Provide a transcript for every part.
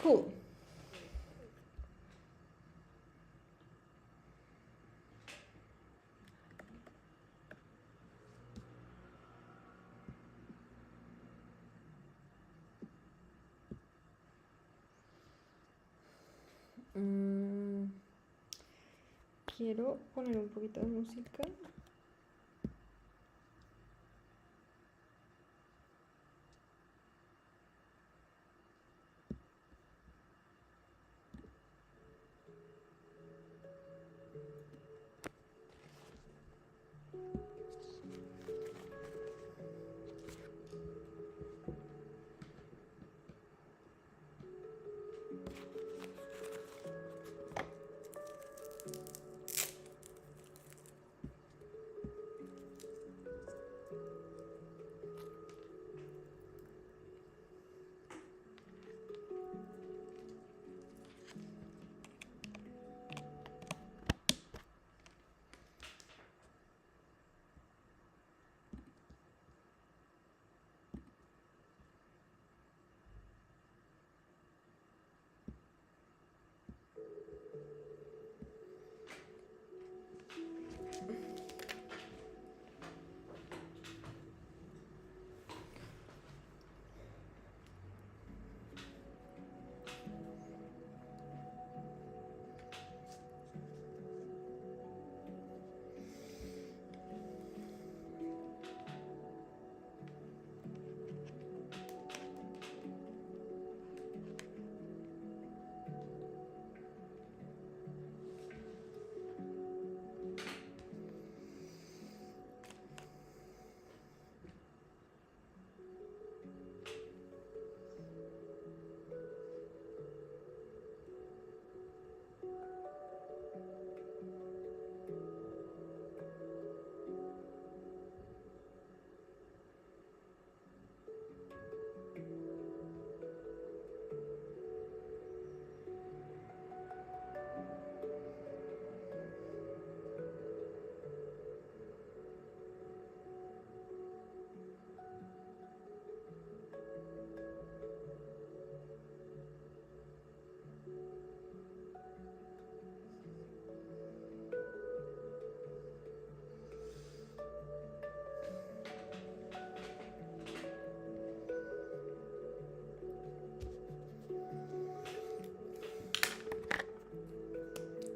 cool. Quiero poner un poquito de música.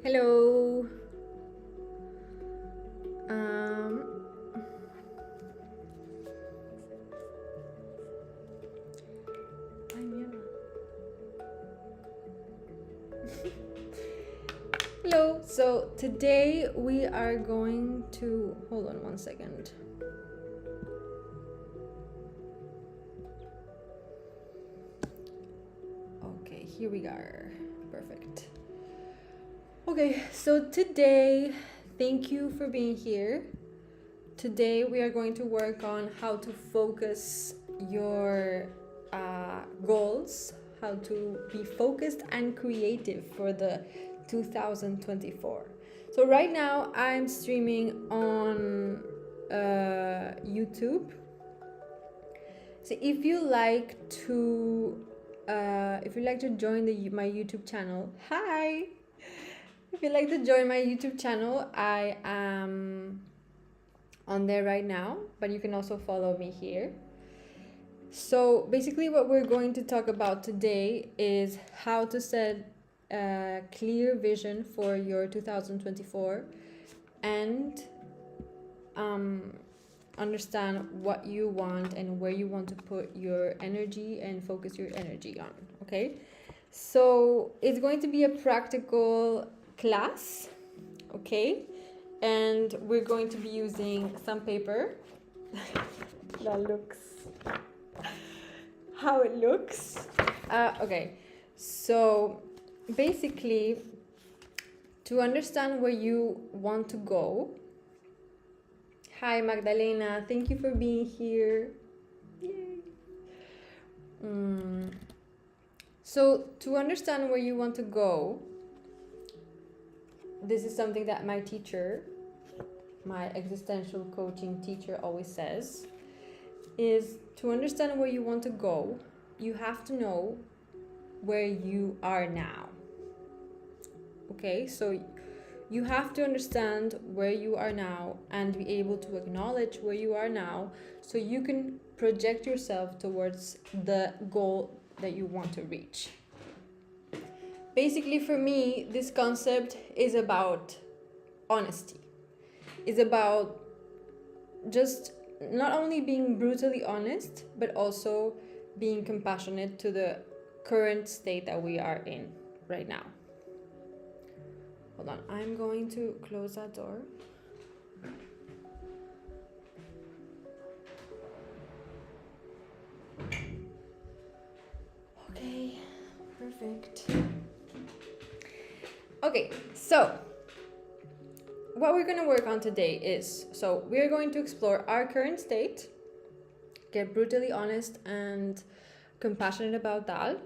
Hello. Ay, mierda. Hello. So today we are going to hold on one second. Okay, here we are. Perfect. Okay, so today, thank you for being here. Today we are going to work on how to focus your goals, how to be focused and creative for the 2024. So right now I'm streaming on YouTube. So if you like to join my YouTube channel, hi. If you'd like to join my YouTube channel, I am on there right now, but you can also follow me here. So basically what we're going to talk about today is how to set a clear vision for your 2024 and understand what you want and where you want to put your energy and focus your energy on, okay? So it's going to be a practical class, okay, and we're going to be using some paper. That looks how it looks. Okay, so basically to understand where you want to go. Hi Magdalena, thank you for being here. Yay. So to understand where you want to go, this is something that my teacher, my existential coaching teacher, always says, is to understand where you want to go, you have to know where you are now. Okay, so you have to understand where you are now and be able to acknowledge where you are now so you can project yourself towards the goal that you want to reach. Basically, for me, this concept is about honesty. It's about just not only being brutally honest, but also being compassionate to the current state that we are in right now. Hold on, I'm going to close that door. Okay, perfect. Okay, so what we're going to work on today is, so we're going to explore our current state, get brutally honest and compassionate about that.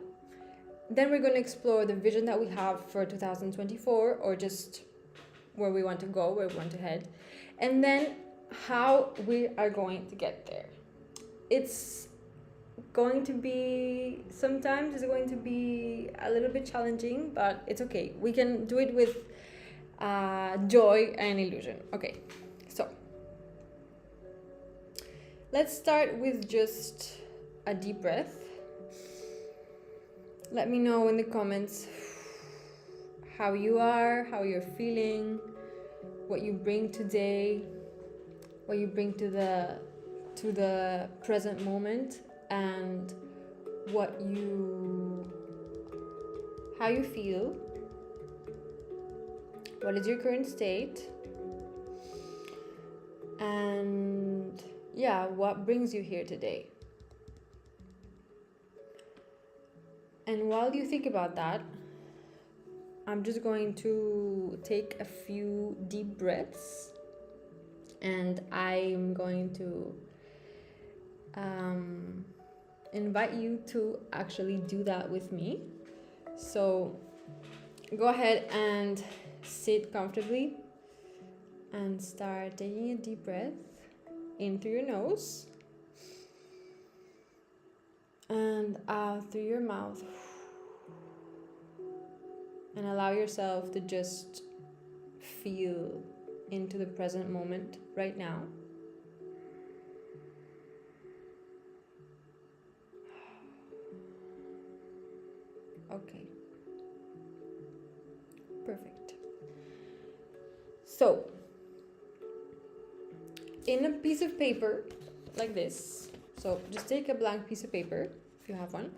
Then we're going to explore the vision that we have for 2024, or just where we want to go, where we want to head, and then how we are going to get there. It's going to be, sometimes it's going to be a little bit challenging, but it's okay. We can do it with joy and illusion. Okay, so let's start with just a deep breath. Let me know in the comments how you are, how you're feeling, what you bring today, what you bring to the present moment, and how you feel. What is your current state? And yeah, what brings you here today? And while you think about that, I'm just going to take a few deep breaths, and I'm going to invite you to actually do that with me. So go ahead and sit comfortably and start taking a deep breath in through your nose and out through your mouth, and allow yourself to just feel into the present moment right now. Okay, perfect. So in a piece of paper like this, so just take a blank piece of paper if you have one,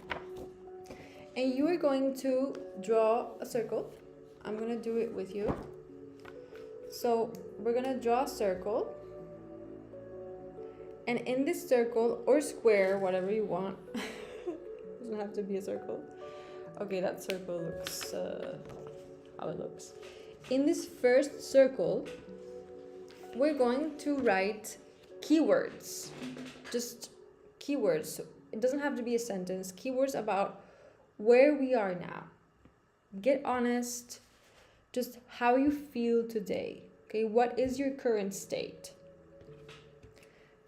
and you are going to draw a circle. I'm going to do it with you. So we're going to draw a circle, and in this circle, or square, whatever you want, doesn't have to be a circle. Okay, that circle looks how it looks. In this first circle, we're going to write keywords, just keywords. So it doesn't have to be a sentence. Keywords about where we are now. Get honest, just how you feel today. Okay, what is your current state?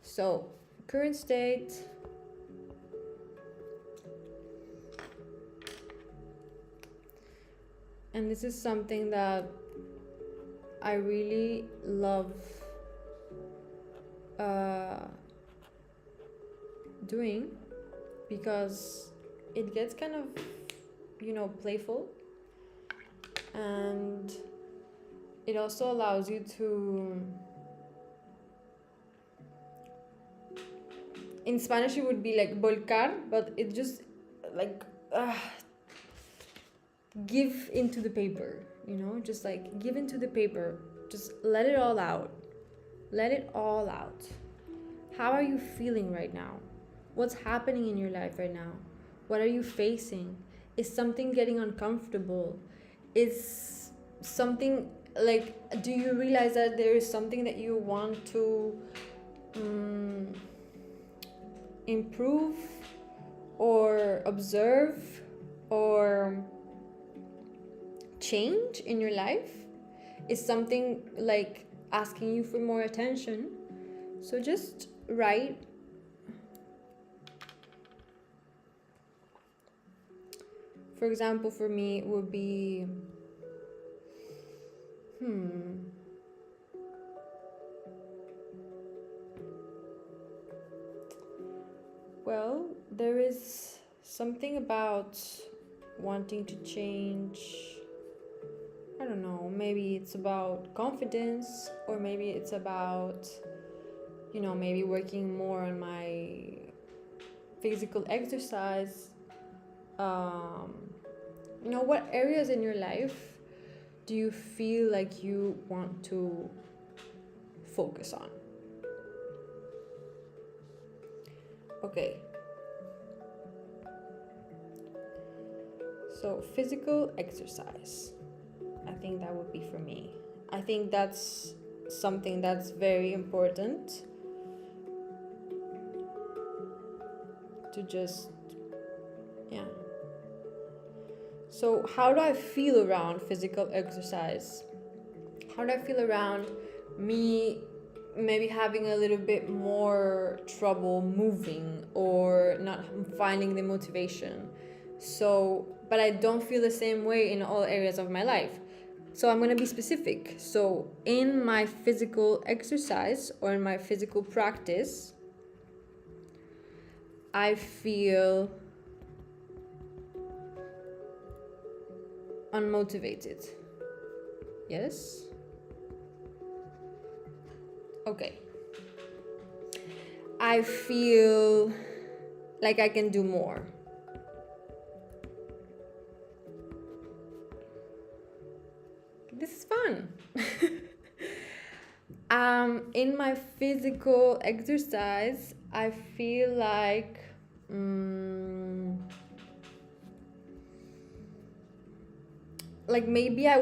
So, current state. And this is something that I really love doing, because it gets kind of, playful, and it also allows you to, in Spanish it would be like volcar, but it just like give into the paper, just like give into the paper, just let it all out. How are you feeling right now? What's happening in your life right now? What are you facing? Is something getting uncomfortable? Is something like, do you realize that there is something that you want to improve or observe or change in your life? Is something like asking you for more attention? So just write. for example, for me it would be well, there is something about wanting to change. I don't know, maybe it's about confidence, or maybe it's about, maybe working more on my physical exercise. What areas in your life do you feel like you want to focus on? Okay. So, physical exercise. I think that would be for me. I think that's something that's very important to just, yeah. So, how do I feel around physical exercise? How do I feel around me maybe having a little bit more trouble moving or not finding the motivation? So, but I don't feel the same way in all areas of my life. So I'm going to be specific. So in my physical exercise or in my physical practice, I feel unmotivated. Yes? Okay. I feel like I can do more. This is fun. In my physical exercise, I feel like maybe I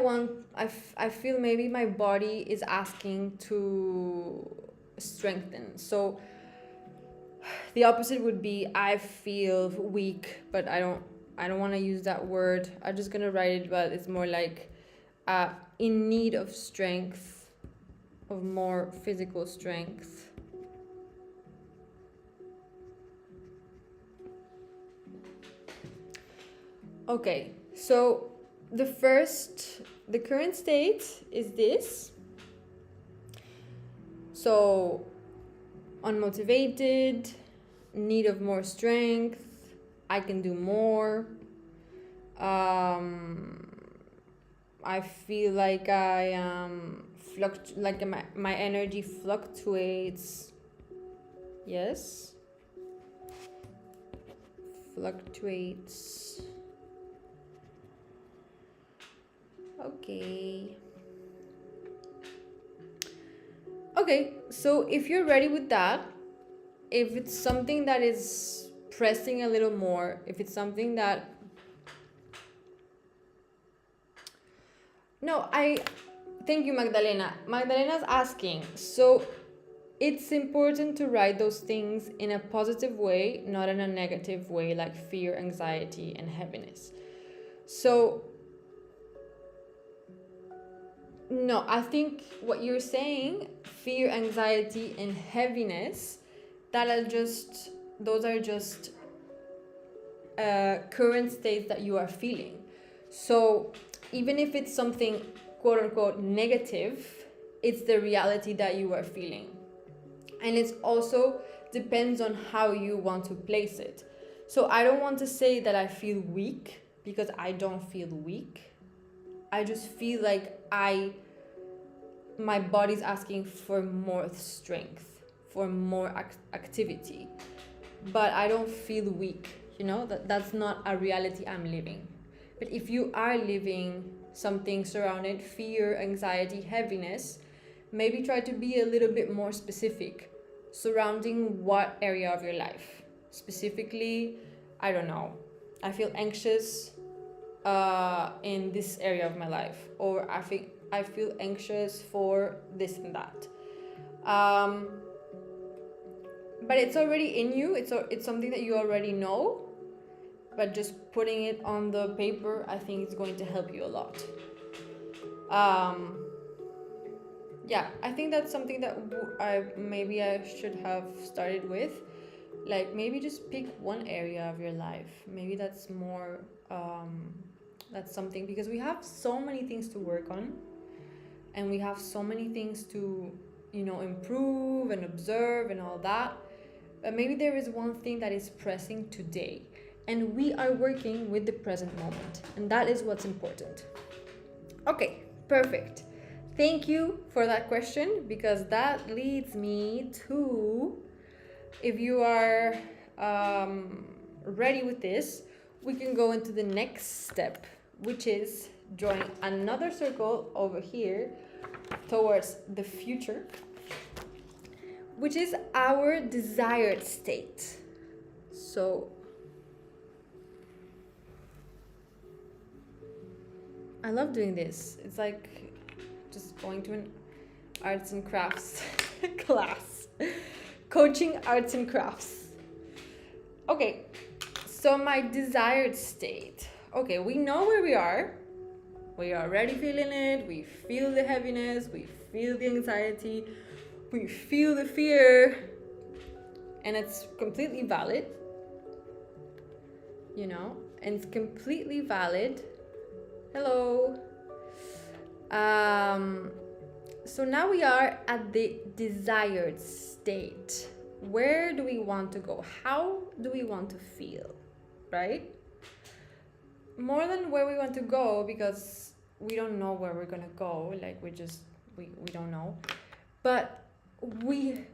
feel maybe my body is asking to strengthen. So the opposite would be I feel weak, but I don't want to use that word. I'm just gonna write it, but it's more like in need of strength, of more physical strength. Okay, so the current state is this. So unmotivated, need of more strength, I can do more. I feel like I my energy fluctuates. Yes. Fluctuates. Okay. Okay, so if you're ready with that, if it's something that is pressing a little more, if it's something that thank you, Magdalena. Magdalena's asking, so it's important to write those things in a positive way, not in a negative way, like fear, anxiety, and heaviness. So, no, I think what you're saying, fear, anxiety, and heaviness, those are just current states that you are feeling. So, even if it's something quote unquote negative, it's the reality that you are feeling. And it's also depends on how you want to place it. So I don't want to say that I feel weak, because I don't feel weak. I just feel like my body's asking for more strength, for more activity. But I don't feel weak, that's not a reality I'm living. But if you are living something surrounded fear, anxiety, heaviness, maybe try to be a little bit more specific surrounding what area of your life. Specifically, I don't know, I feel anxious in this area of my life, or I feel anxious for this and that. But it's already in you, it's something that you already know, but just putting it on the paper, I think it's going to help you a lot. Yeah, I think that's something that I should have started with. Like, maybe just pick one area of your life. Maybe that's more that's something, because we have so many things to work on, and we have so many things to, you know, improve and observe and all that. But maybe there is one thing that is pressing today, and we are working with the present moment, and that is what's important. Okay, perfect. Thank you for that question, because that leads me to, if you are ready with this, we can go into the next step, which is drawing another circle over here towards the future, which is our desired state. So I love doing this. It's like just going to an arts and crafts class, coaching arts and crafts. Okay, so my desired state. Okay, we know where we are. We are already feeling it. We feel the heaviness. We feel the anxiety. We feel the fear. And it's completely valid. You know, and it's completely valid. Hello. So now we are at the desired state. Where do we want to go? How do we want to feel? Right? More than where we want to go, because we don't know where we're gonna go. Like we don't know. But we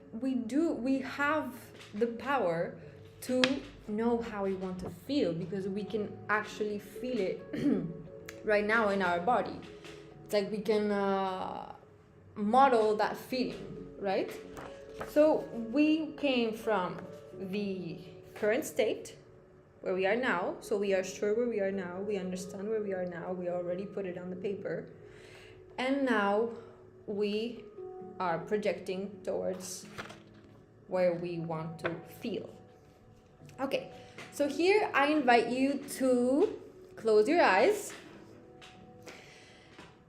have the power to know how we want to feel, because we can actually feel it right now in our body. It's like we can model that feeling, right? So we came from the current state where we are now. So we are sure where we are now. We understand where we are now. We already put it on the paper. And now we are projecting towards where we want to feel. Okay, so here I invite you to close your eyes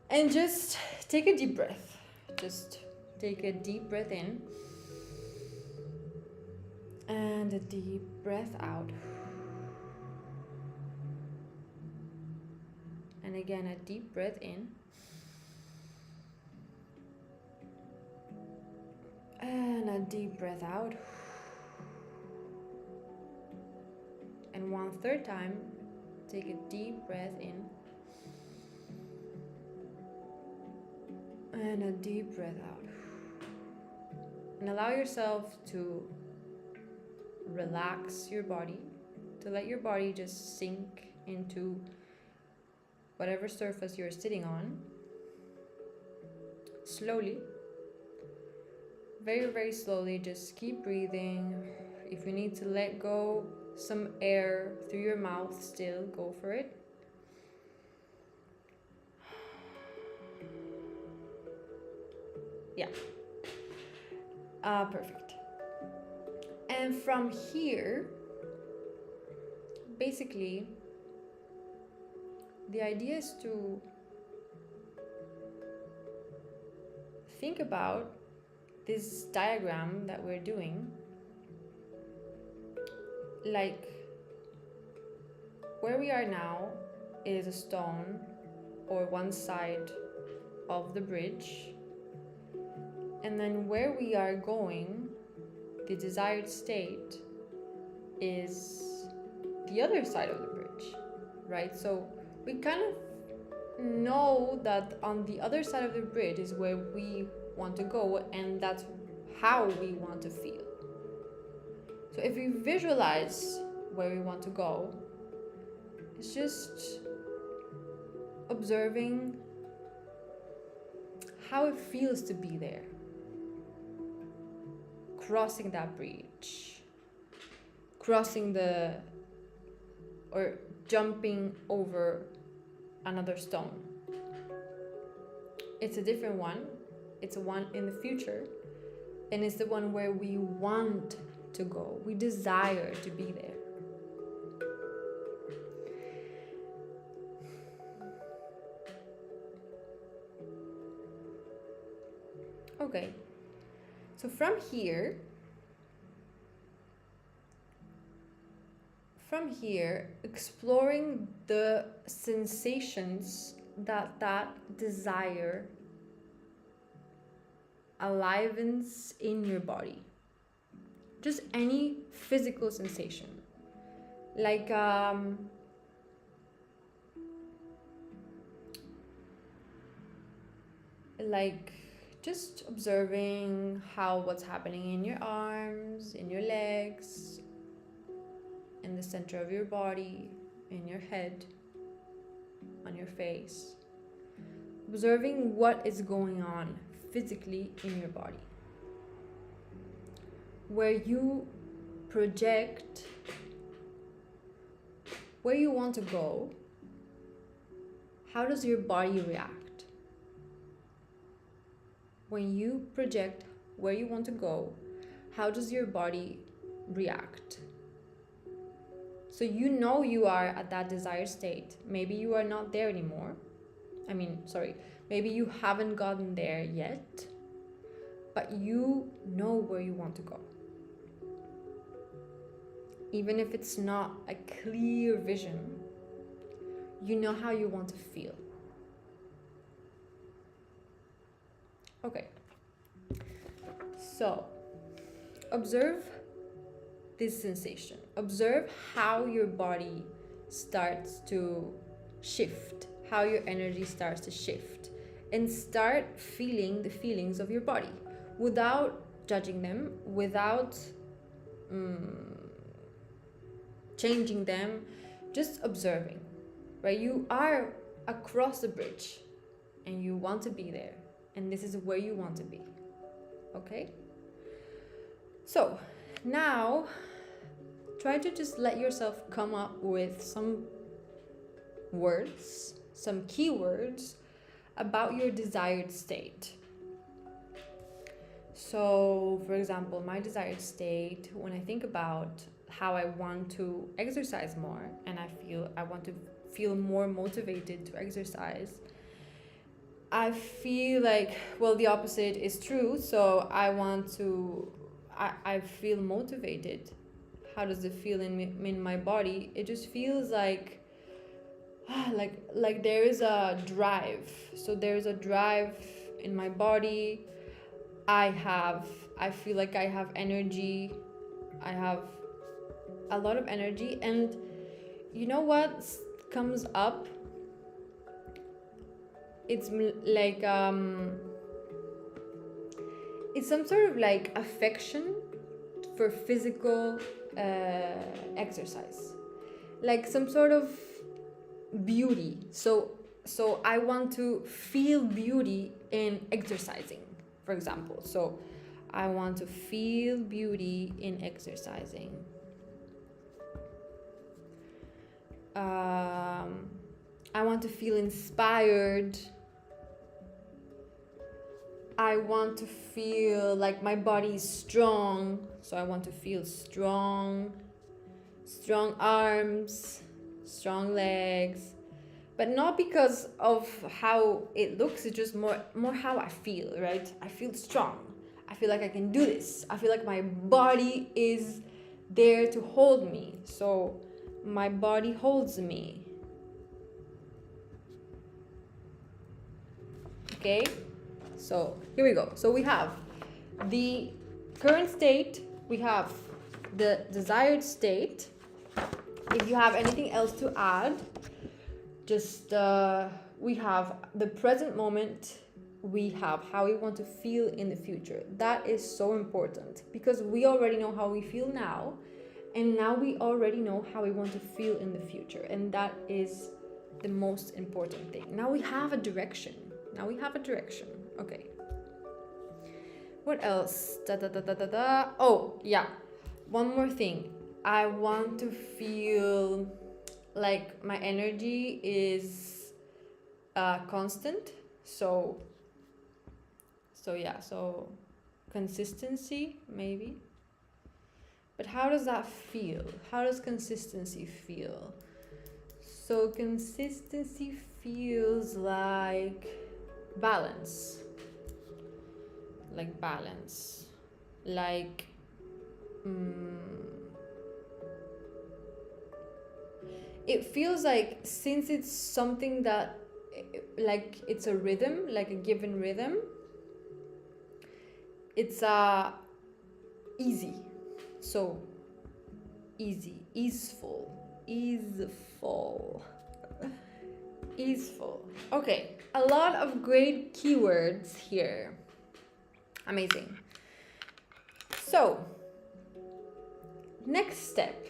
and just take a deep breath. Just take a deep breath in and a deep breath out. And again, a deep breath in. And a deep breath out. And one third time, take a deep breath in. And a deep breath out. And allow yourself to relax your body, to let your body just sink into whatever surface you're sitting on. Slowly. Very, very slowly, just keep breathing. If you need to let go some air through your mouth still, go for it. Yeah. Perfect. And from here, basically, the idea is to think about this diagram that we're doing, like where we are now is a stone or one side of the bridge, and then where we are going, the desired state, is the other side of the bridge, right? So we kind of know that on the other side of the bridge is where we want to go, and that's how we want to feel. So if we visualize where we want to go, it's just observing how it feels to be there, crossing that bridge, or jumping over another stone. It's a different one. It's a one in the future, and it's the one where we want to go. We desire to be there. Okay, so from from here, exploring the sensations that desire alivens in your body. Just any physical sensation. Like just observing how what's happening in your arms, in your legs, in the center of your body, in your head, on your face. Observing what is going on physically in your body. Where you project where you want to go, how does your body react? When you project where you want to go, how does your body react? So you know you are at that desired state. Maybe you are not there anymore. Maybe you haven't gotten there yet, but you know where you want to go. Even if it's not a clear vision, you know how you want to feel. Okay. So, observe this sensation. Observe how your body starts to shift, how your energy starts to shift, and start feeling the feelings of your body without judging them, without changing them, just observing, right? You are across the bridge and you want to be there, and this is where you want to be. Okay? So now try to just let yourself come up with some words, some keywords about your desired state. So, for example, my desired state, when I think about how I want to exercise more and I want to feel more motivated to exercise, I feel like, well, the opposite is true. So I feel motivated. How does it feel in my body? It just feels like there is a drive. So there's a drive in my body. I feel like I have energy. I have a lot of energy, and you know what comes up? It's like it's some sort of like affection for physical exercise, like some sort of beauty. So I want to feel beauty in exercising, for example. So I want to feel beauty in exercising. I want to feel inspired. I want to feel like my body is strong. So I want to feel strong arms, strong legs. But not because of how it looks, it's just more how I feel, right? I feel strong. I feel like I can do this. I feel like my body is there to hold me. So my body holds me. Okay? So here we go. So we have the current state, we have the desired state. If you have anything else to add, just we have the present moment, we have how we want to feel in the future. That is so important because we already know how we feel now, and now we already know how we want to feel in the future, and that is the most important thing. Now we have a direction. Okay. What else? Oh, yeah. One more thing. I want to feel like my energy is constant. So consistency, maybe. But how does that feel? How does consistency feel? So consistency feels like balance. it feels like, since it's something that, like, it's a rhythm, like a given rhythm, it's easy. So easy, easeful. Okay, a lot of great keywords here. Amazing. So, next step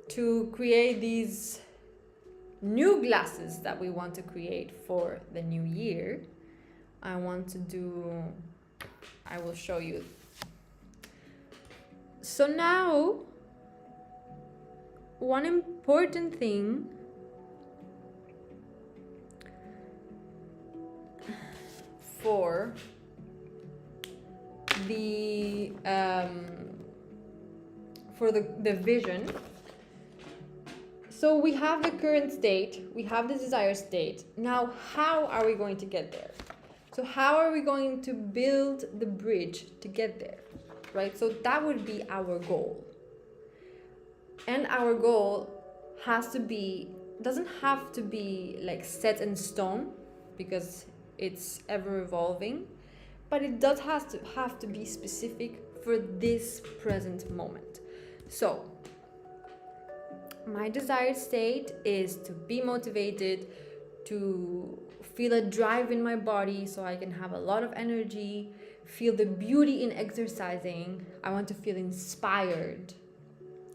to create these new glasses that we want to create for the new year, I will show you. So now, one important thing for the vision. So we have the current state, we have the desired state. Now, how are we going to get there? So how are we going to build the bridge to get there, right? So that would be our goal. And our goal doesn't have to be like set in stone, because it's ever evolving, but it does have to be specific for this present moment. So my desired state is to be motivated, to feel a drive in my body so I can have a lot of energy, feel the beauty in exercising. I want to feel inspired.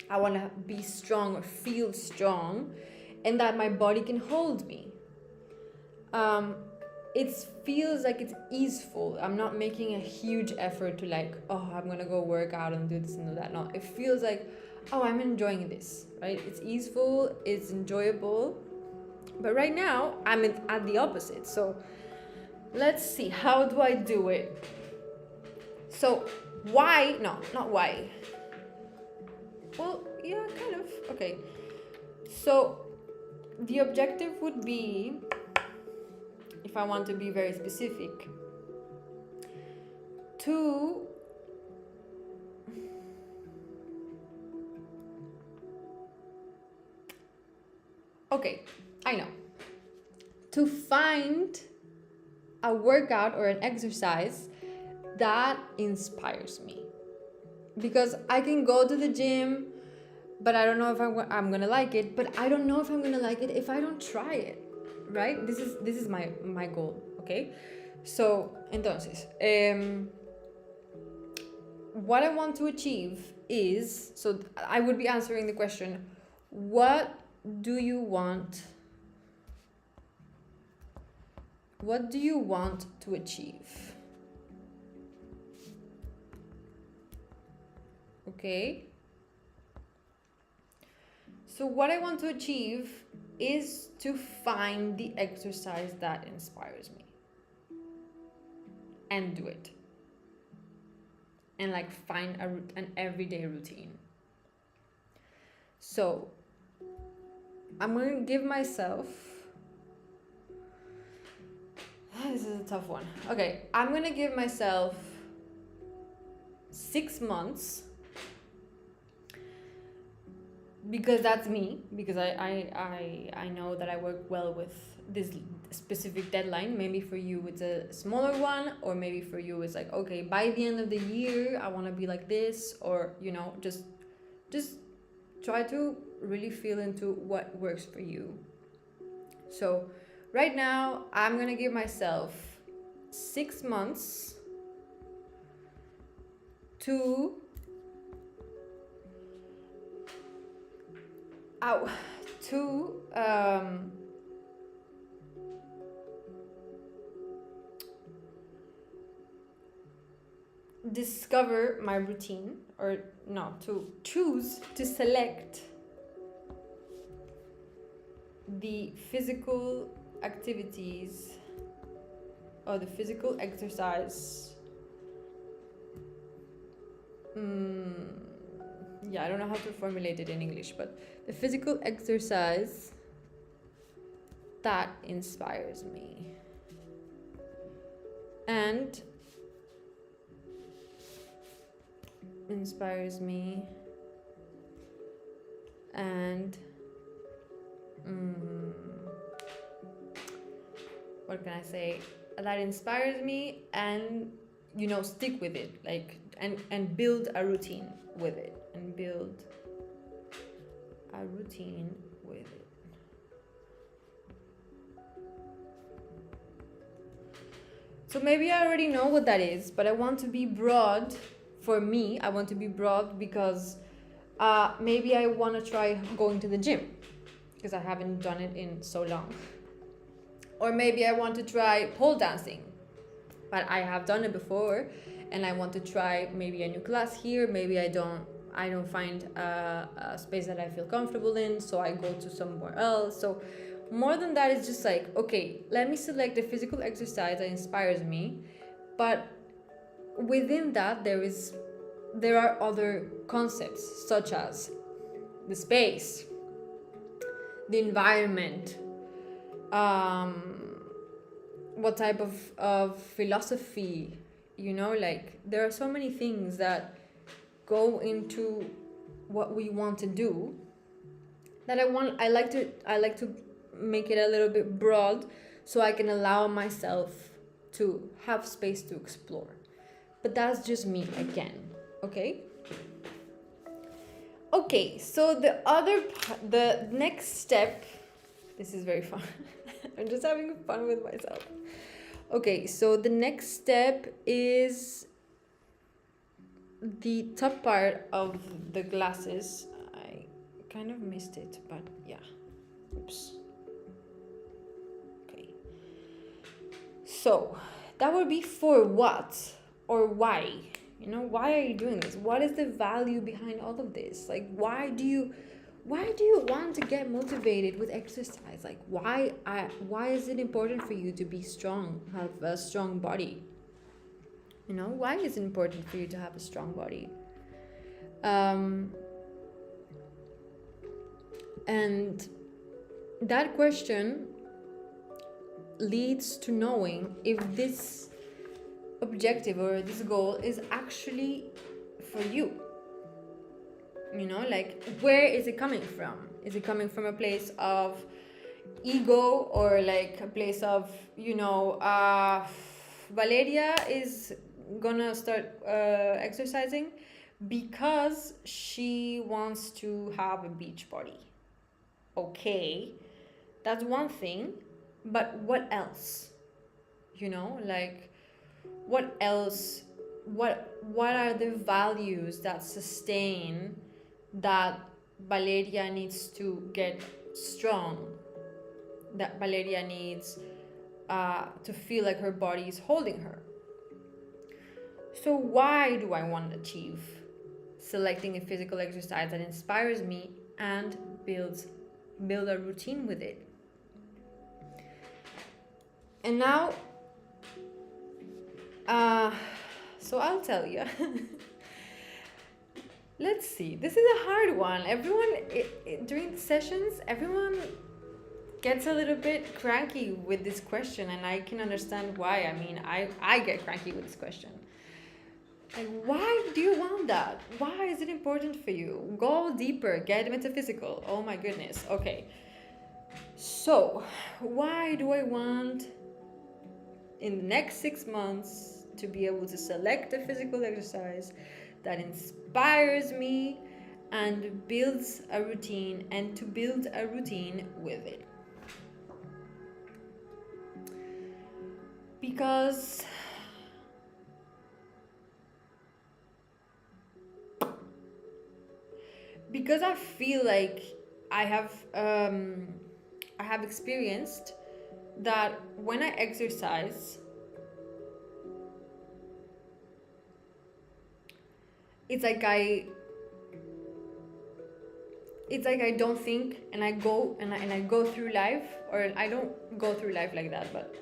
I want to be strong or feel strong, and that my body can hold me. It feels like it's easeful. I'm not making a huge effort to like, oh, I'm gonna go work out and do this and do that. No, it feels like, oh, I'm enjoying this, right? It's easeful, it's enjoyable. But right now, I'm at the opposite. So let's see, how do I do it? So why? No, not why. Well, yeah, kind of. Okay. So the objective would be, if I want to be very specific, to I know. To find a workout or an exercise that inspires me. Because I can go to the gym, but I don't know if I'm gonna like it. But I don't know if I'm gonna like it if I don't try it, right? This is my goal, okay? So, entonces, what I want to achieve is, so I would be answering the question, what do you want? What do you want to achieve? Okay. So what I want to achieve is to find the exercise that inspires me and do it. And like find an everyday routine. So I'm going to give myself, this is a tough one. Okay, I'm going to give myself 6 months, because that's me, because I know that I work well with this specific deadline. Maybe for you it's a smaller one, or maybe for you it's like, okay, by the end of the year I want to be like this, or just try to really feel into what works for you. So right now I'm gonna give myself 6 months to discover my routine, or no, to choose to select the physical activities or the physical exercise. I don't know how to formulate it in English, but the physical exercise that inspires me. And mm, what can I say, that inspires me, and stick with it, like, and build a routine with it, and build a routine with it. So maybe I already know what that is, but I want to be broad. For me, I want to be broad because maybe I want to try going to the gym because I haven't done it in so long. Or maybe I want to try pole dancing, but I have done it before, and I want to try maybe a new class here. Maybe I don't find a space that I feel comfortable in, so I go to somewhere else. So more than that, it's just like, okay, let me select the physical exercise that inspires me, but within that there are other concepts such as the space, the environment, what type of philosophy, like there are so many things that go into what we want to do that I like to make it a little bit broad so I can allow myself to have space to explore. But that's just me again, okay? Okay, so the next step, this is very fun. I'm just having fun with myself. Okay, so the next step is the top part of the glasses. I kind of missed it, but yeah. Oops. Okay. So that would be for what or why? Why are you doing this? What is the value behind all of this? Like, why do you want to get motivated with exercise? Like, why is it important for you to be strong, have a strong body? Why is it important for you to have a strong body? And that question leads to knowing if this objective or this goal is actually for you. Like, where is it coming from? Is it coming from a place of ego, or like a place of, Valeria is gonna start exercising because she wants to have a beach body? Okay, that's one thing, but what else? Like, what else? What are the values that sustain that Valeria needs to get strong, that Valeria needs to feel like her body is holding her? So why do I want to achieve selecting a physical exercise that inspires me and build a routine with it? And now, so I'll tell you. Let's see. This is a hard one. Everyone, during the sessions, everyone gets a little bit cranky with this question, and I can understand why. I mean, I get cranky with this question. Like, why do you want that? Why is it important for you? Go deeper, get metaphysical. Oh my goodness. Okay. So, why do I want in the next 6 months to be able to select a physical exercise that inspires me and builds a routine, and to build a routine with it? Because I feel like I have experienced that when I exercise, it's like I don't think, and I go and I go through life, or I don't go through life like that, but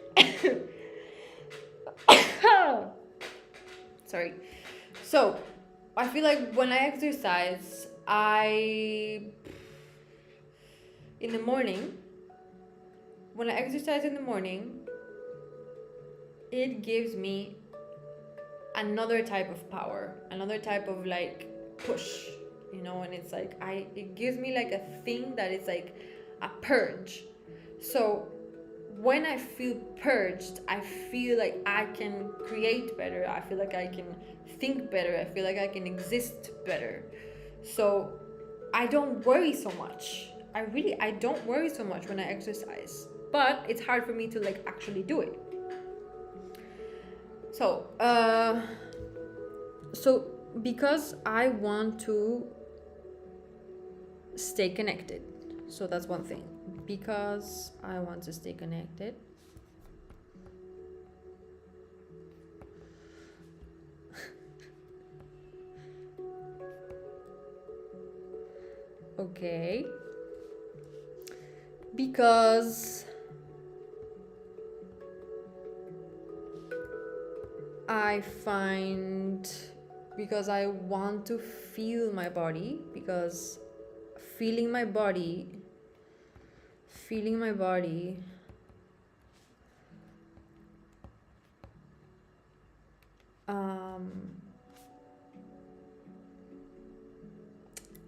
sorry. So I feel like when I exercise, when I exercise in the morning, it gives me another type of power, another type of like push, and it's like it gives me like a thing that it's like a purge. So when I feel purged, I feel like I can create better. I feel like I can think better. I feel like I can exist better. So I don't worry so much. I don't worry so much when I exercise. But it's hard for me to like actually do it. So because I want to stay connected. So that's one thing. Because I want to stay connected. Okay. Because because I want to feel my body, because feeling my body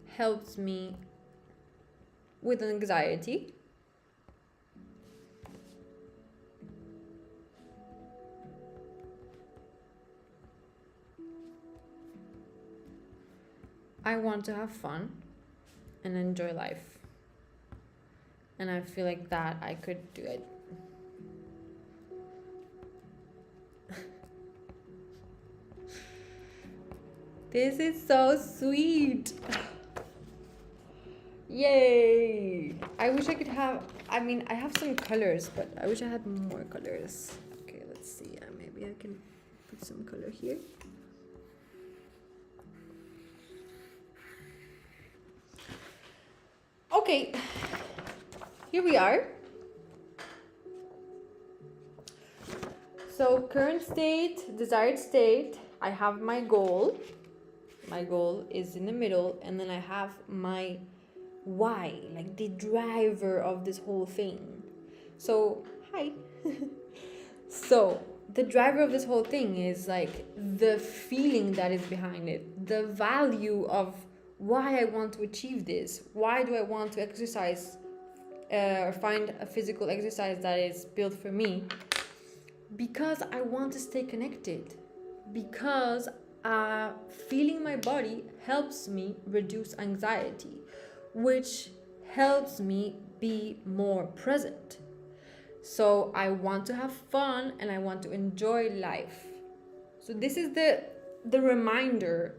helps me with anxiety. I want to have fun and enjoy life. And I feel like that I could do it. This is so sweet. Yay! I wish I could have, I have some colors, but I wish I had more colors. Okay, let's see. Maybe I can put some color here. Okay, here we are. So current state, desired state, I have my goal. My goal is in the middle, and then I have my why, like the driver of this whole thing. So, hi. So, the driver of this whole thing is like the feeling that is behind it, the value of why I want to achieve this. Why do I want to exercise or find a physical exercise that is built for me? Because I want to stay connected. Because feeling my body helps me reduce anxiety, which helps me be more present. So I want to have fun and I want to enjoy life. So this is the reminder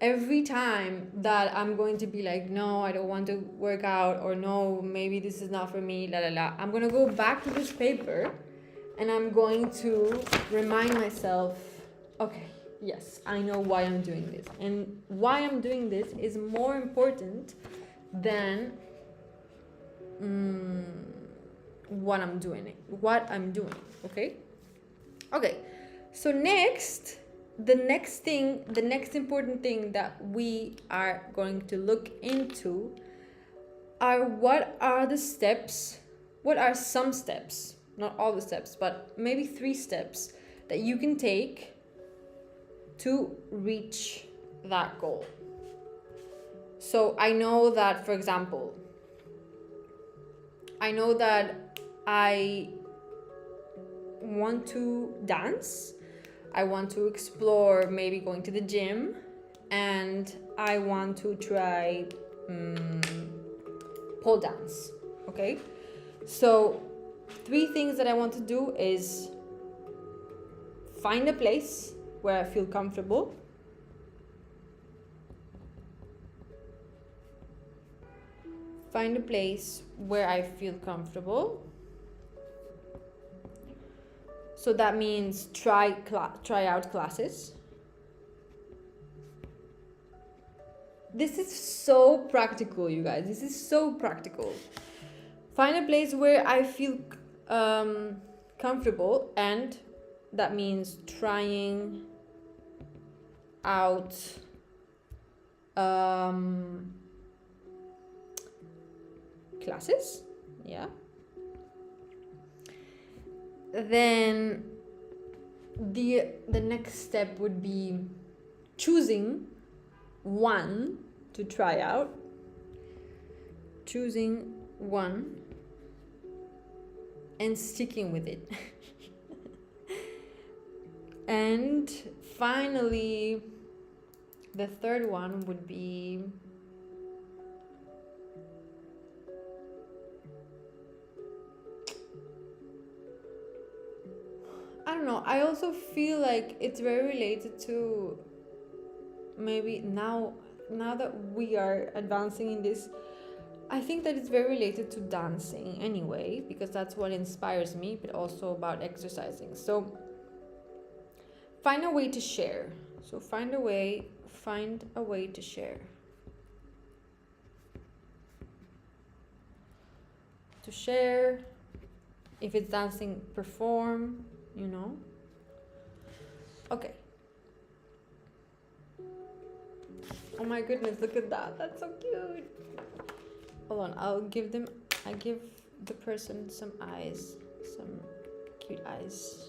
every time that I'm going to be like, no, I don't want to work out, or no, maybe this is not for me, la la la. I'm going to go back to this paper and I'm going to remind myself, okay, yes, I know why I'm doing this. And why I'm doing this is more important than what I'm doing, okay? Okay, so the next important thing that we are going to look into are what are some steps, not all the steps, but maybe 3 steps that you can take to reach that goal. So I know that, for example, I want to dance, I want to explore maybe going to the gym, and I want to try pole dance, okay? So 3 things that I want to do is find a place where I feel comfortable. Find a place where I feel comfortable. So that means try out classes. This is so practical, you guys. This is so practical. Find a place where I feel comfortable, and that means trying out classes, yeah. Then the next step would be choosing one to try out. Choosing one and sticking with it. And finally, the third one would be I don't know. I also feel like it's very related to maybe now that we are advancing in this, I think that it's very related to dancing anyway, because that's what inspires me, but also about exercising. So find a way to share. So find a way to share. To share, if it's dancing, perform, you know. Okay. Oh my goodness, look at that. That's so cute. Hold on, I give the person some eyes, some cute eyes.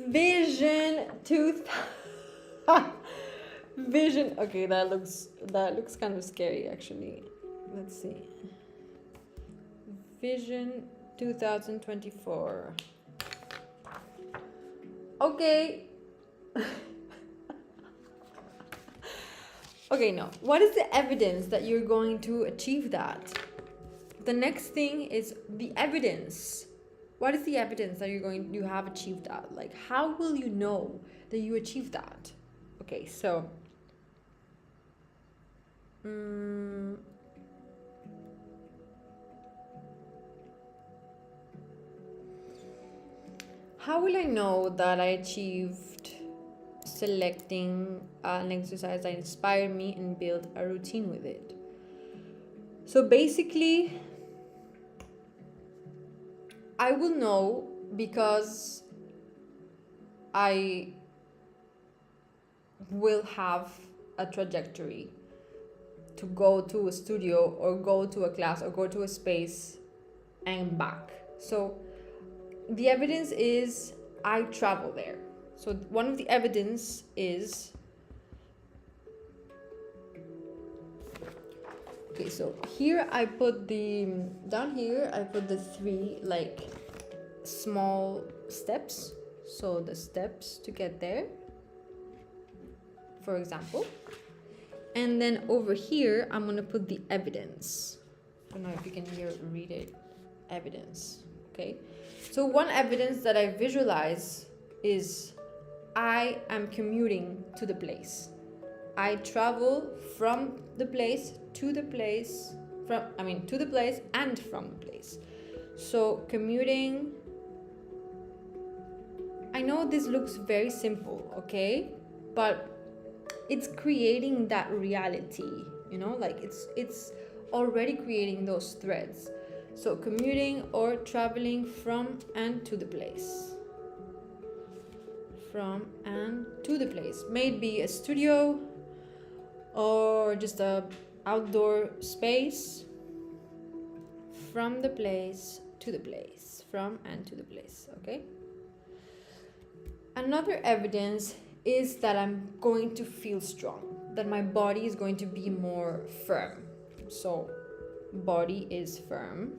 Vision 2000. Vision. Okay, that looks kind of scary actually. Let's see. Vision 2024. Okay. Okay, no. What is the evidence that you're going to achieve that? The next thing is the evidence. What is the evidence that you have achieved that? Like, how will you know that you achieved that? Okay, so how will I know that I achieved selecting an exercise that inspired me and build a routine with it? So basically, I will know because I will have a trajectory to go to a studio or go to a class or go to a space and back. So the evidence is I travel there. So one of the evidence is, okay, so here I put down here I put the 3 like small steps. So the steps to get there, for example. And then over here, I'm gonna put the evidence. I don't know if you can read it. Evidence, okay? So one evidence that I visualize is I am commuting to the place. I travel from the place to the place, to the place and from the place. So commuting, I know this looks very simple, okay? But it's creating that reality, you know, like it's already creating those threads. So commuting or traveling from and to the place. From and to the place. Maybe a studio or just a outdoor space. From the place to the place. From and to the place, okay? Another evidence is that I'm going to feel strong, that my body is going to be more firm. So body is firm.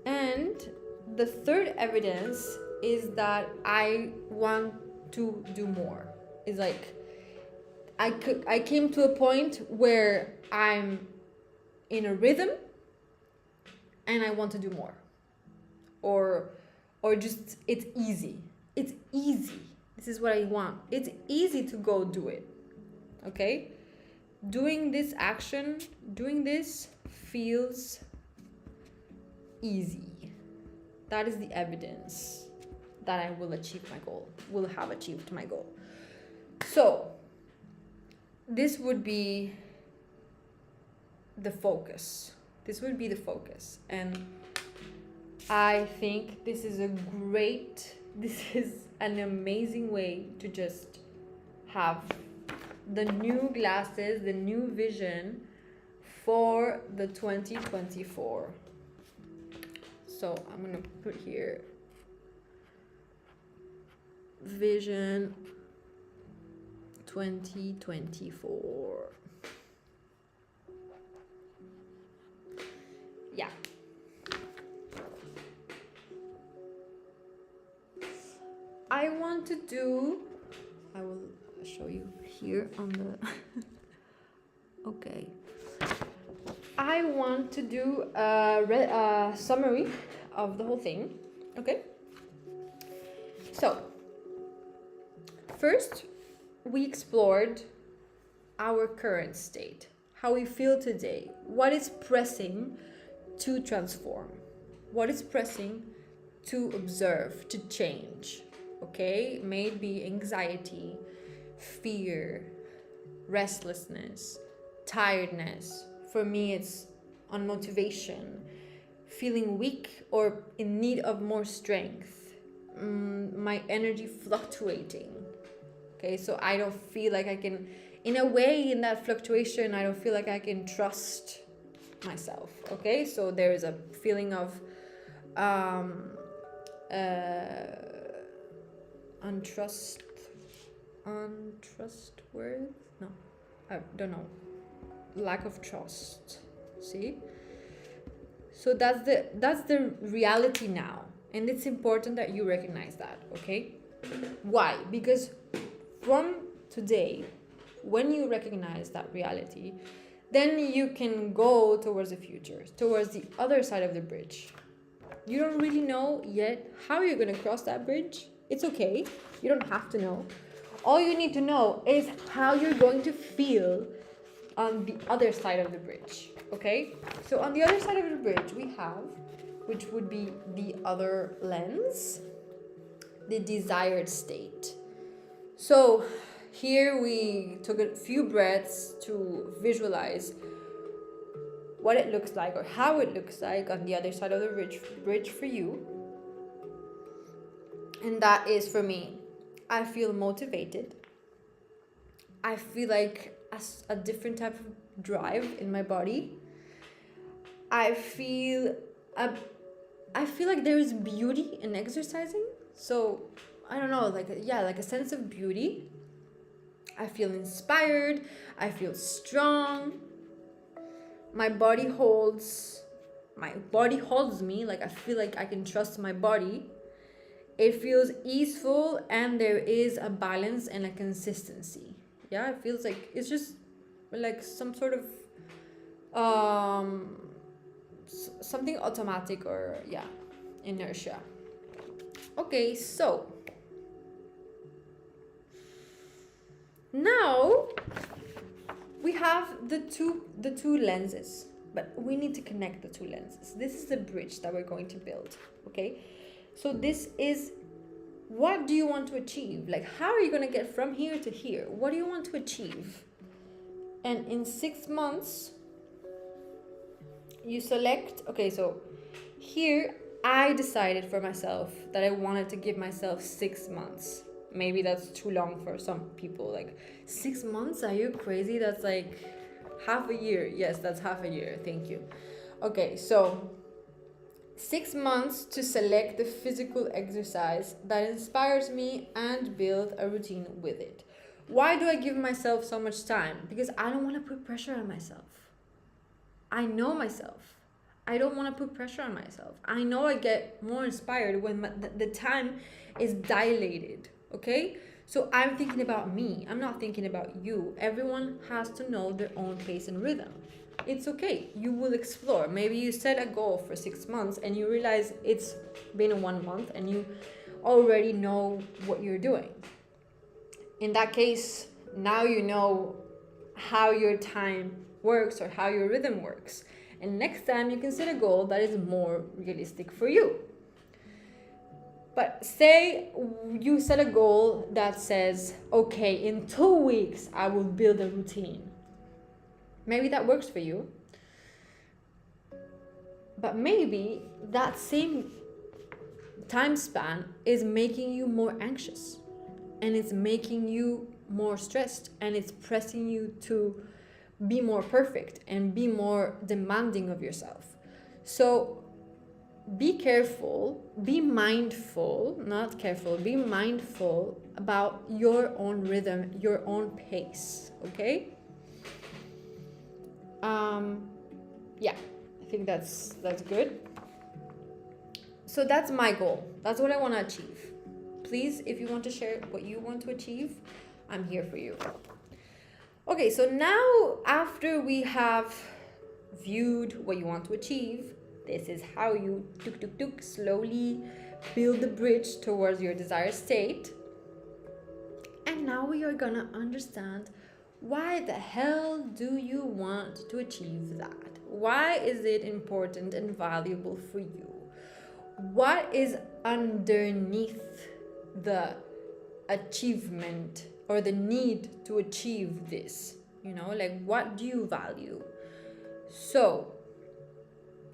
And the third evidence is that I want to do more. It's like I came to a point where I'm in a rhythm and I want to do more. Or just it's easy. It's easy. This is what I want. It's easy to go do it. Okay? Doing this action, doing this feels easy. That is the evidence that I will achieve my goal, will have achieved my goal. So, this would be the focus. This would be the focus. And I think this is an amazing way to just have the new glasses, the new vision for the 2024. So I'm gonna put here vision 2024. Yeah. I will show you here on the okay. I want to do a summary of the whole thing. Okay. So, first, we explored our current state, how we feel today, what is pressing to transform, what is pressing to observe, to change. Okay, maybe anxiety, fear, restlessness, tiredness. For me, it's unmotivation, feeling weak or in need of more strength, my energy fluctuating. Okay, so I don't feel like I can, in a way, in that fluctuation, I don't feel like I can trust myself. Okay, so there is a feeling of untrustworthy. No, I don't know. Lack of trust. See? So that's the reality now, and it's important that you recognize that. Okay? Why? Because from today, when you recognize that reality, then you can go towards the future, towards the other side of the bridge. You don't really know yet how you're going to cross that bridge. It's okay. You don't have to know. All you need to know is how you're going to feel on the other side of the bridge. Okay? So on the other side of the bridge, we have, which would be the other lens, the desired state. So here we took a few breaths to visualize what it looks like or how it looks like on the other side of the bridge for you. And that is for me, I feel motivated. I feel like a different type of drive in my body. I feel like there is beauty in exercising. So I don't know, like a sense of beauty. I feel inspired. I feel strong. My body holds me. Like I feel like I can trust my body. It feels easeful, and there is a balance and a consistency. Yeah, it feels like it's just like some sort of something automatic or inertia. Okay, so now we have the two lenses, but we need to connect the two lenses. This is the bridge that we're going to build. Okay, so this is, what do you want to achieve? Like, how are you going to get from here to here? What do you want to achieve? And in 6 months, you select. Okay, so here I decided for myself that I wanted to give myself 6 months. Maybe that's too long for some people. Like, 6 months? Are you crazy? That's like half a year. Yes, that's half a year. Thank you. Okay, so 6 months to select the physical exercise that inspires me and build a routine with it. Why do I give myself so much time? Because I don't want to put pressure on myself. I know myself. I don't want to put pressure on myself. I know I get more inspired when the time is dilated. Okay? So I'm thinking about me. I'm not thinking about you. Everyone has to know their own pace and rhythm. It's okay. You will explore. Maybe you set a goal for 6 months and you realize it's been 1 month and you already know what you're doing. In that case, now you know how your time works or how your rhythm works. And next time you can set a goal that is more realistic for you. But say you set a goal that says, okay, in 2 weeks, I will build a routine. Maybe that works for you. But maybe that same time span is making you more anxious. And it's making you more stressed. And it's pressing you to be more perfect and be more demanding of yourself. So be careful, be mindful, not careful, be mindful about your own rhythm, your own pace, okay? Yeah, I think that's good. So that's my goal. That's what I want to achieve. Please, if you want to share what you want to achieve, I'm here for you. Okay, so now after we have viewed what you want to achieve, this is how you slowly build the bridge towards your desired state. And now we are gonna understand, why the hell do you want to achieve that? Why is it important and valuable for you? What is underneath the achievement or the need to achieve this? You know, like, what do you value? So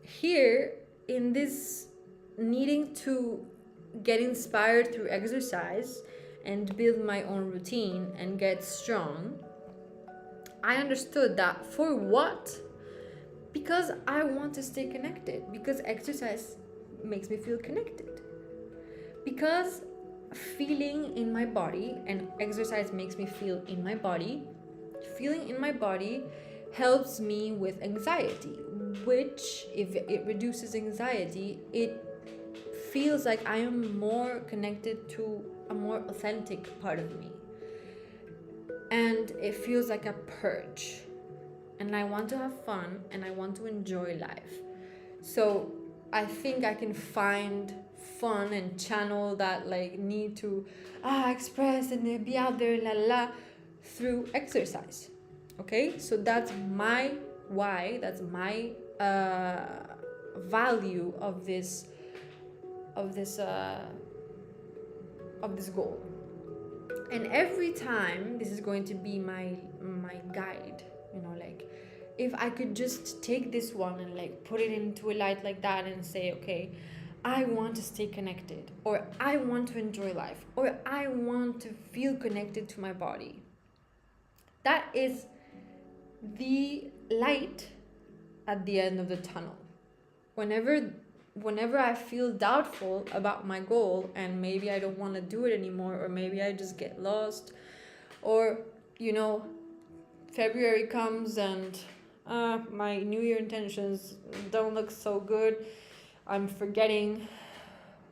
here in this needing to get inspired through exercise and build my own routine and get strong, I understood that for what? Because I want to stay connected, because exercise makes me feel connected, because feeling in my body, and exercise makes me feel in my body, feeling in my body helps me with anxiety, which if it reduces anxiety, it feels like I am more connected to a more authentic part of me, and it feels like a purge, and I want to have fun and I want to enjoy life. So I think I can find fun and channel that like need to express and be out there through exercise. Okay, so that's my why, that's my value of this goal. And every time this is going to be my guide, you know, like if I could just take this one and like put it into a light like that and say, okay, I want to stay connected, or I want to enjoy life, or I want to feel connected to my body. That is the light at the end of the tunnel. Whenever I feel doubtful about my goal and maybe I don't want to do it anymore, or maybe I just get lost, or you know, February comes and my New Year intentions don't look so good, I'm forgetting,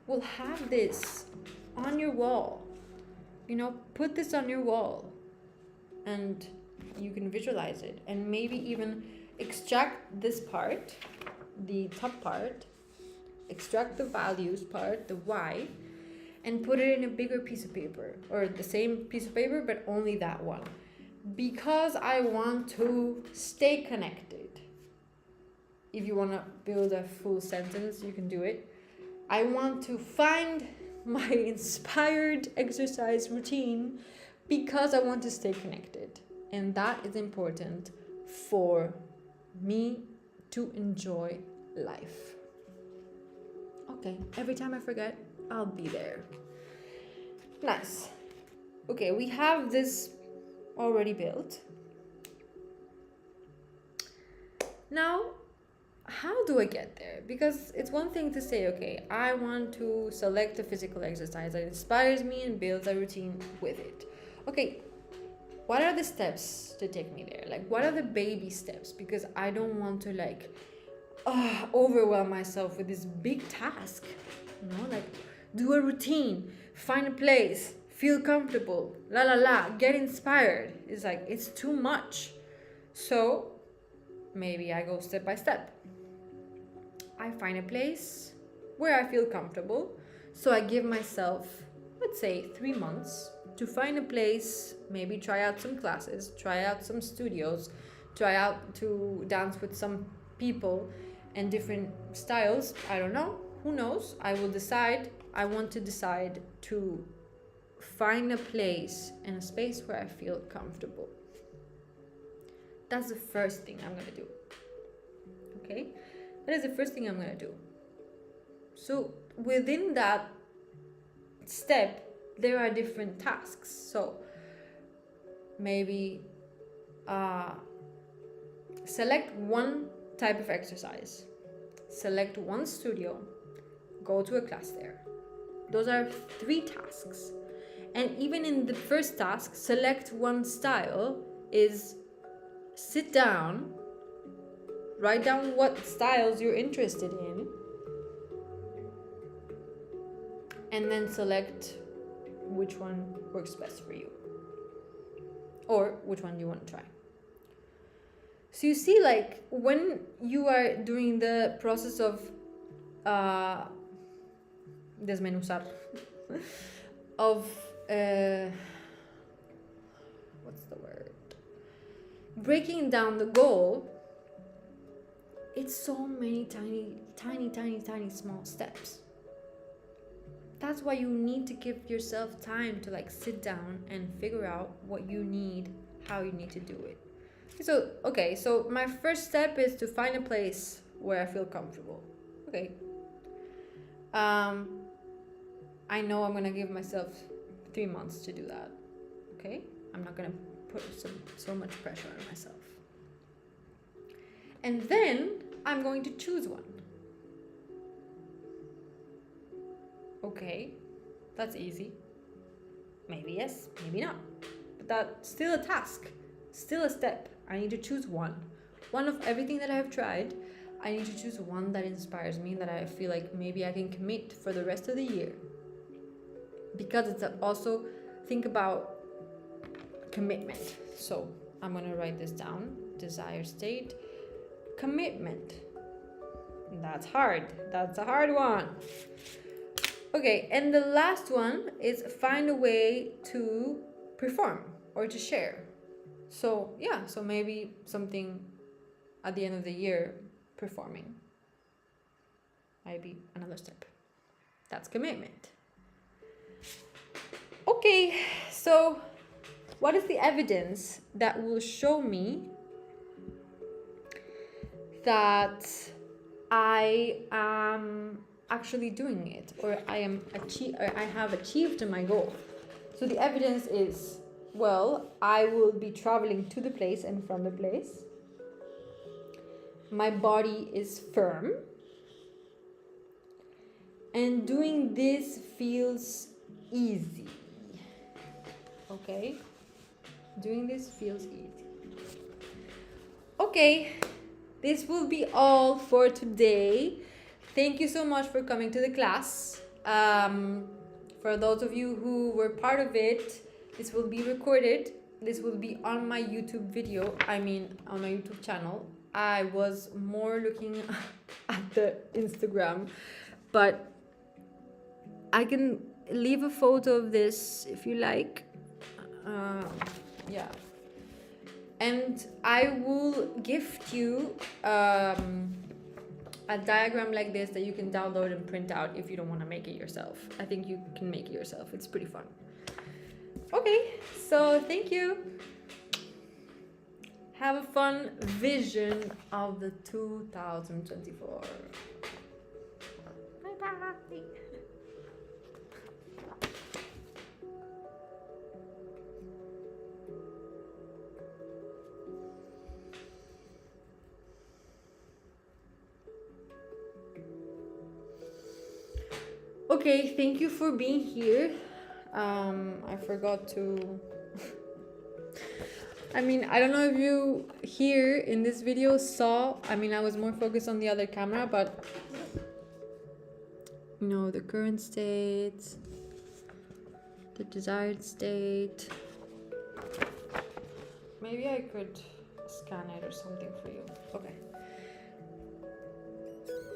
we'll have this on your wall. You know, put this on your wall and you can visualize it, and maybe even extract this part, the top part, extract the values part, the why, and put it in a bigger piece of paper, or the same piece of paper but only that one. Because I want to stay connected. If you want to build a full sentence, you can do it. I want to find my inspired exercise routine because I want to stay connected. And that is important for me to enjoy life. Okay, every time I forget, I'll be there. Nice. Okay, we have this already built. Now, how do I get there? Because it's one thing to say, okay, I want to select a physical exercise that inspires me and builds a routine with it. Okay, what are the steps to take me there? Like, what are the baby steps? Because I don't want to like overwhelm myself with this big task. You know, like do a routine, find a place, feel comfortable, get inspired. It's like, it's too much. So maybe I go step by step. I find a place where I feel comfortable. So I give myself, let's say, 3 months to find a place, maybe try out some classes, try out some studios, try out to dance with some people and different styles. I don't know. Who knows? I will decide. I want to decide to find a place and a space where I feel comfortable. That's the first thing I'm going to do. Okay? That is the first thing I'm going to do. So within that step, there are different tasks. So maybe select one type of exercise. Select one studio. go to a class there. Those are 3 tasks. And even in the first task, select one style, is sit down, write down what styles you're interested in, and then select which one works best for you, or which one you want to try. So you see, like, when you are doing the process of desmenuzar, of what's the word? Breaking down the goal, it's so many tiny small steps. That's why you need to give yourself time to like sit down and figure out what you need, how you need to do it. So my first step is to find a place where I feel comfortable. Okay. I know I'm gonna give myself 3 months to do that. Okay? I'm not gonna put so much pressure on myself. And then I'm going to choose one. Okay, that's easy. Maybe yes, maybe not. But that's still a task, still a step. I need to choose one. One of everything that I have tried, I need to choose one that inspires me, that I feel like maybe I can commit for the rest of the year. Because it's also, think about commitment. So I'm gonna write this down. Desired state, commitment. That's hard. That's a hard one. Okay, and the last one is find a way to perform or to share. So yeah, so maybe something at the end of the year, performing might be another step. That's commitment. Okay, so what is the evidence that will show me that I am actually doing it, or I have achieved my goal? So the evidence is, well, I will be traveling to the place and from the place. My body is firm. And doing this feels easy. Okay? Doing this feels easy. Okay, this will be all for today. Thank you so much for coming to the class. For those of you who were part of it, this will be recorded. This will be on my YouTube video, on my YouTube channel. I was more looking at the Instagram, but I can leave a photo of this if you like. Yeah. And I will gift you a diagram like this that you can download and print out if you don't want to make it yourself. I think you can make it yourself. It's pretty fun. Okay, so thank you. Have a fun vision of the 2024. Bye-bye. Okay, thank you for being here. I forgot to... I don't know if you here in this video saw, I was more focused on the other camera, but the current state, the desired state. Maybe I could scan it or something for you. Okay.